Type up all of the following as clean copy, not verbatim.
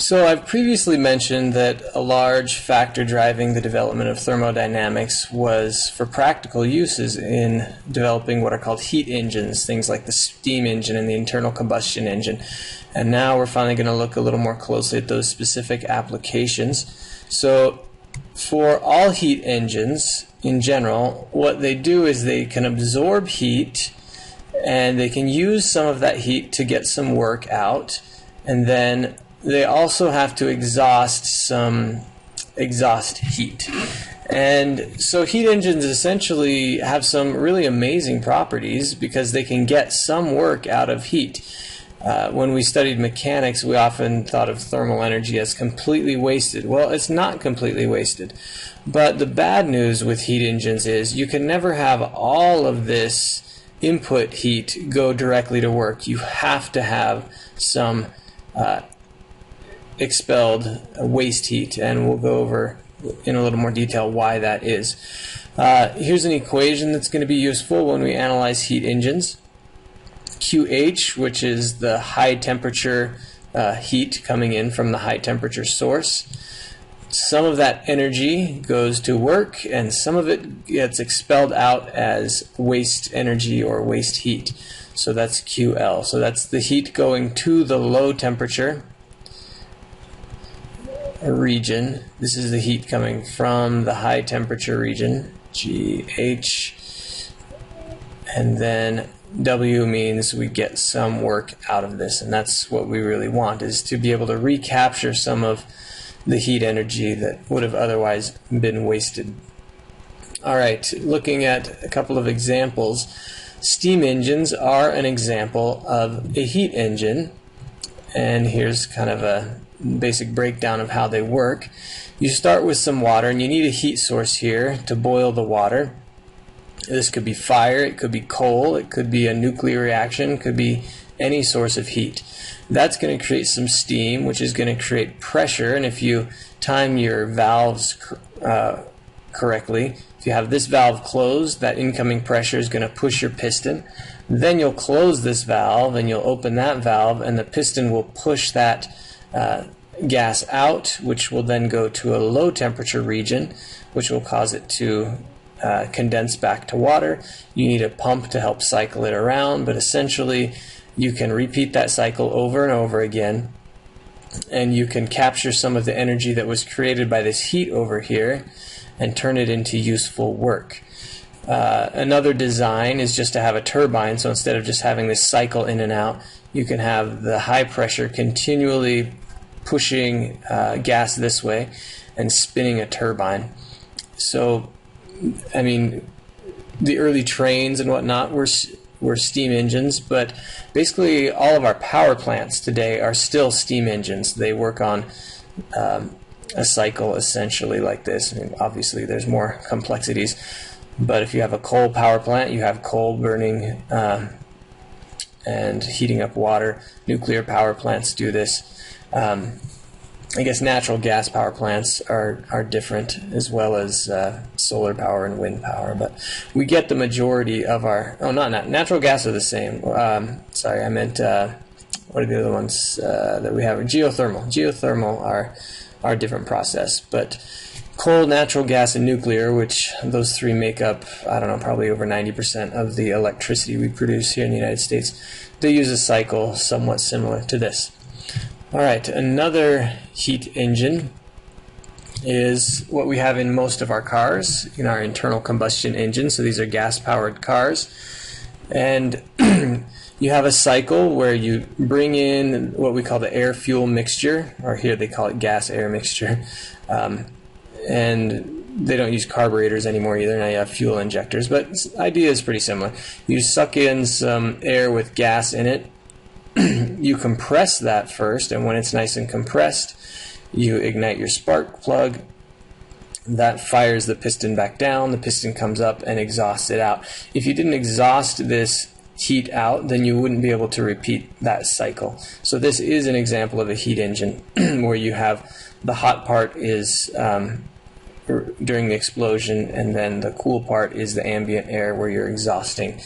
So I've previously mentioned that a large factor driving the development of thermodynamics was for practical uses in developing what are called heat engines, things like the steam engine and the internal combustion engine. And now we're finally going to look a little more closely at those specific applications. So for all heat engines in general, what they do is they can absorb heat and they can use some of that heat to get some work out, and then they also have to exhaust some exhaust heat. And so heat engines essentially have some really amazing properties because they can get some work out of heat. When we studied mechanics, we often thought of thermal energy as completely wasted. Well, it's not completely wasted. But the bad news with heat engines is you can never have all of this input heat go directly to work. You have to have some expelled waste heat, and we'll go over in a little more detail why that is. Here's an equation that's going to be useful when we analyze heat engines. QH, which is the high temperature heat coming in from the high temperature source. Some of that energy goes to work and some of it gets expelled out as waste energy or waste heat. So that's QL. So that's the heat going to the low temperature region. This is the heat coming from the high temperature region, GH, and then W means we get some work out of this, and that's what we really want, is to be able to recapture some of the heat energy that would have otherwise been wasted. Alright, looking at a couple of examples. Steam engines are an example of a heat engine, and here's kind of a basic breakdown of how they work. You start with some water, and you need a heat source here to boil the water. This could be fire, it could be coal, it could be a nuclear reaction, it could be any source of heat. That's going to create some steam, which is going to create pressure, and if you time your valves correctly, if you have this valve closed, that incoming pressure is going to push your piston. Then you'll close this valve and you'll open that valve, and the piston will push that gas out, which will then go to a low temperature region, which will cause it to condense back to water. You need a pump to help cycle it around, but essentially you can repeat that cycle over and over again, and you can capture some of the energy that was created by this heat over here and turn it into useful work. Another design is just to have a turbine, so instead of just having this cycle in and out, you can have the high pressure continually pushing gas this way and spinning a turbine. So I mean, the early trains and whatnot were steam engines, but basically all of our power plants today are still steam engines. They work on a cycle essentially like this. I mean, obviously there's more complexities, but if you have a coal power plant, you have coal burning and heating up water. Nuclear power plants do this. I guess natural gas power plants are different, as well as solar power and wind power, but we get the majority of our, natural gas are the same. Sorry, I meant, what are the other ones that we have? Geothermal. Geothermal are a different process, but coal, natural gas, and nuclear, which those three make up, I don't know, probably over 90% of the electricity we produce here in the United States, they use a cycle somewhat similar to this. Alright, another heat engine is what we have in most of our cars, in our internal combustion engine. So these are gas-powered cars. And you have a cycle where you bring in what we call the air-fuel mixture, or here they call it gas-air mixture. And they don't use carburetors anymore either, now you have fuel injectors, but the idea is pretty similar. You suck in some air with gas in it. You compress that first, and when it's nice and compressed, you ignite your spark plug. That fires the piston back down. The piston comes up and exhausts it out. If you didn't exhaust this heat out, then you wouldn't be able to repeat that cycle. So this is an example of a heat engine where you have the hot part is during the explosion, and then the cool part is the ambient air where you're exhausting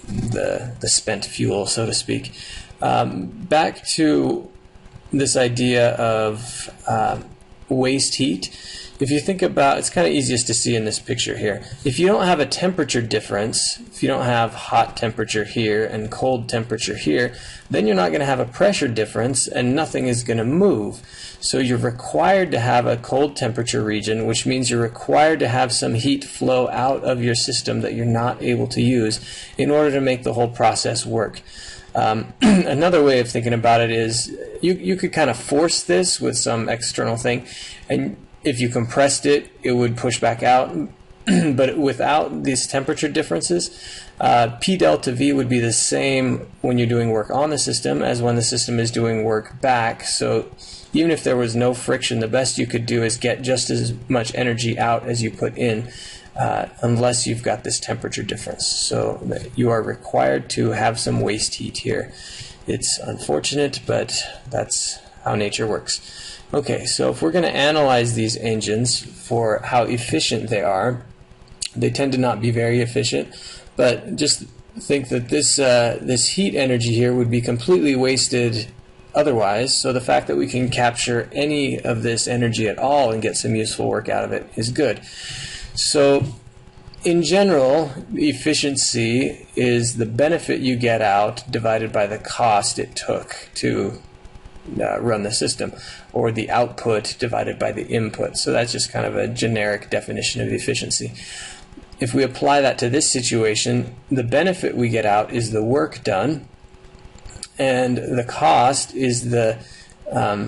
the spent fuel, so to speak. Back to this idea of waste heat, if you think about, it's kind of easiest to see in this picture here. If you don't have a temperature difference, if you don't have hot temperature here and cold temperature here, then you're not going to have a pressure difference and nothing is going to move. So you're required to have a cold temperature region, which means you're required to have some heat flow out of your system that you're not able to use in order to make the whole process work. Another way of thinking about it is you could kind of force this with some external thing, and if you compressed it, it would push back out. But without these temperature differences, P delta V would be the same when you're doing work on the system as when the system is doing work back. So even if there was no friction, the best you could do is get just as much energy out as you put in, unless you've got this temperature difference. So you are required to have some waste heat here. It's unfortunate, but that's how nature works. Okay, so if we're going to analyze these engines for how efficient they are, they tend to not be very efficient, but just think that this heat energy here would be completely wasted otherwise. So the fact that we can capture any of this energy at all and get some useful work out of it is good. So in general, efficiency is the benefit you get out divided by the cost it took to run the system, or the output divided by the input. So that's just kind of a generic definition of efficiency. If we apply that to this situation, the benefit we get out is the work done, and the cost is the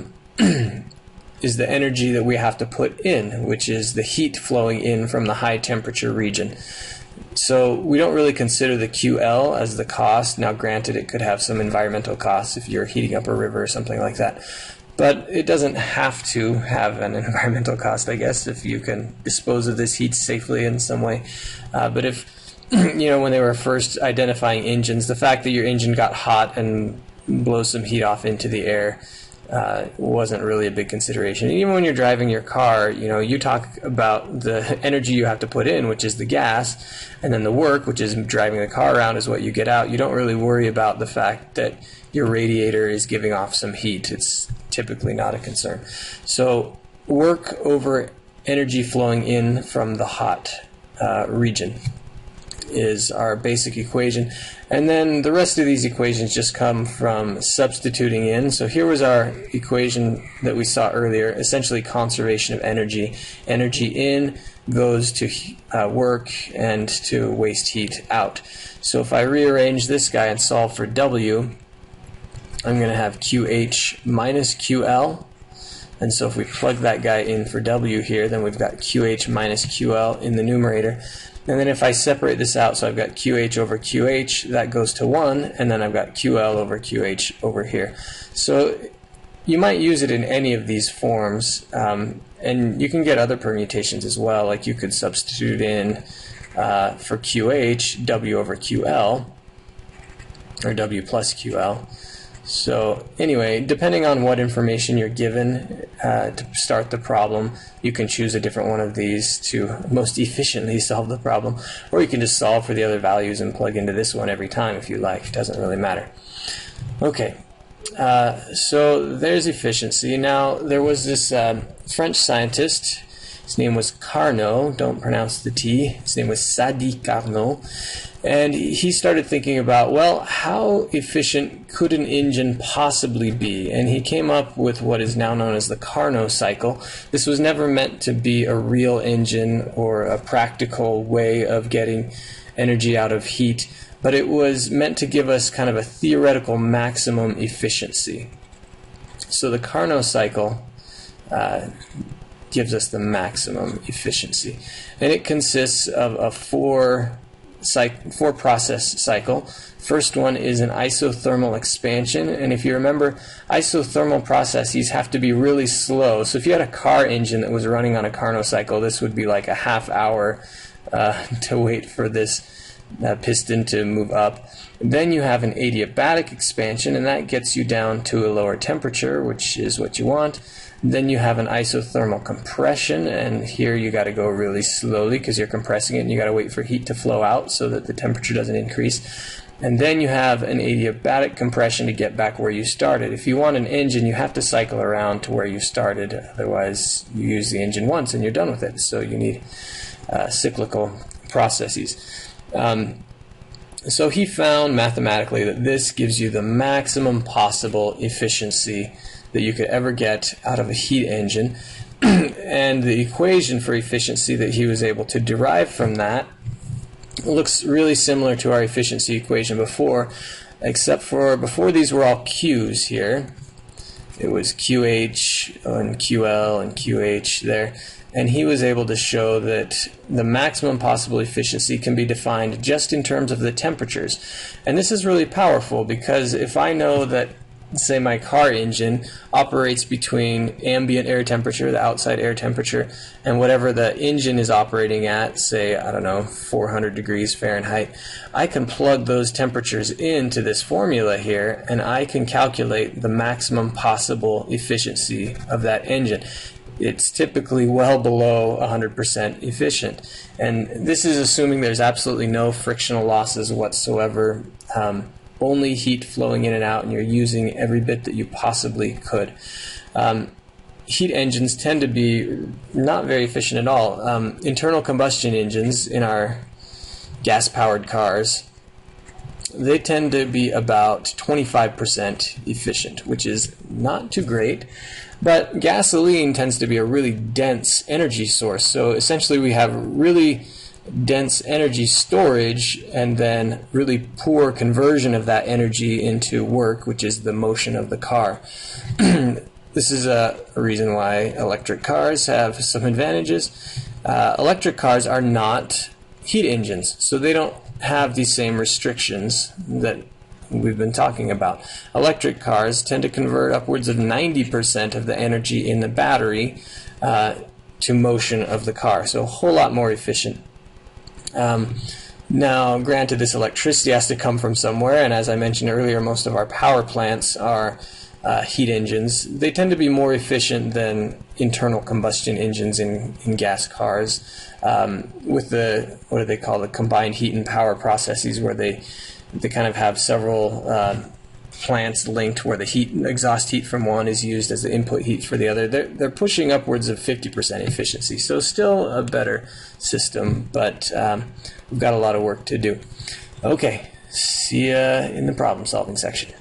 energy that we have to put in, which is the heat flowing in from the high temperature region. So we don't really consider the QL as the cost. Now granted, it could have some environmental costs if you're heating up a river or something like that. But it doesn't have to have an environmental cost, I guess, if you can dispose of this heat safely in some way. But if, when they were first identifying engines, the fact that your engine got hot and blows some heat off into the air wasn't really a big consideration. Even when you're driving your car, you talk about the energy you have to put in, which is the gas, and then the work, which is driving the car around, is what you get out. You don't really worry about the fact that your radiator is giving off some heat. It's typically not a concern. So work over energy flowing in from the hot region is our basic equation, and then the rest of these equations just come from substituting in. So here was our equation that we saw earlier, essentially conservation of energy. Energy in goes to work and to waste heat out. So if I rearrange this guy and solve for W, I'm going to have QH minus QL. And so if we plug that guy in for W here, then we've got QH minus QL in the numerator. And then if I separate this out, so I've got QH over QH, that goes to 1, and then I've got QL over QH over here. So you might use it in any of these forms, and you can get other permutations as well. Like you could substitute in for QH, W over QL, or W plus QL. So anyway, depending on what information you're given to start the problem, you can choose a different one of these to most efficiently solve the problem. Or you can just solve for the other values and plug into this one every time if you like. It doesn't really matter. Okay, so there's efficiency. Now, there was this French scientist. His name was Carnot. Don't pronounce the T. His name was Sadi Carnot. And he started thinking about, well, how efficient could an engine possibly be? And he came up with what is now known as the Carnot Cycle. This was never meant to be a real engine or a practical way of getting energy out of heat, but it was meant to give us kind of a theoretical maximum efficiency. So the Carnot Cycle gives us the maximum efficiency. And it consists of a four-process cycle. First one is an isothermal expansion, and if you remember, isothermal processes have to be really slow. So if you had a car engine that was running on a Carnot cycle, this would be like a half hour to wait for this piston to move up. Then you have an adiabatic expansion, and that gets you down to a lower temperature, which is what you want. Then you have an isothermal compression, and here you got to go really slowly because you're compressing it and you got to wait for heat to flow out so that the temperature doesn't increase. And then you have an adiabatic compression to get back where you started. If you want an engine, you have to cycle around to where you started. Otherwise, you use the engine once and you're done with it. So you need cyclical processes. So he found mathematically that this gives you the maximum possible efficiency that you could ever get out of a heat engine. And the equation for efficiency that he was able to derive from that looks really similar to our efficiency equation before, except for before these were all Q's here. It was QH and QL and QH there. And he was able to show that the maximum possible efficiency can be defined just in terms of the temperatures. And this is really powerful because if I know that, say, my car engine operates between ambient air temperature, the outside air temperature, and whatever the engine is operating at, say, I don't know, 400 degrees Fahrenheit, I can plug those temperatures into this formula here and I can calculate the maximum possible efficiency of that engine. It's typically well below 100% efficient. And this is assuming there's absolutely no frictional losses whatsoever. Only heat flowing in and out, and you're using every bit that you possibly could. Heat engines tend to be not very efficient at all. Internal combustion engines in our gas-powered cars, they tend to be about 25% efficient, which is not too great. But gasoline tends to be a really dense energy source. So essentially we have really dense energy storage and then really poor conversion of that energy into work, which is the motion of the car. This is a reason why electric cars have some advantages. Electric cars are not heat engines, so they don't have the same restrictions that we've been talking about. Electric cars tend to convert upwards of 90% of the energy in the battery to motion of the car, so a whole lot more efficient. Now, granted, this electricity has to come from somewhere, and as I mentioned earlier, most of our power plants are heat engines. They tend to be more efficient than internal combustion engines in gas cars with the, what do they call, the combined heat and power processes, where they kind of have several plants linked where the exhaust heat from one is used as the input heat for the other. They're pushing upwards of 50% efficiency, so still a better system, but we've got a lot of work to do. Okay, see ya in the problem solving section.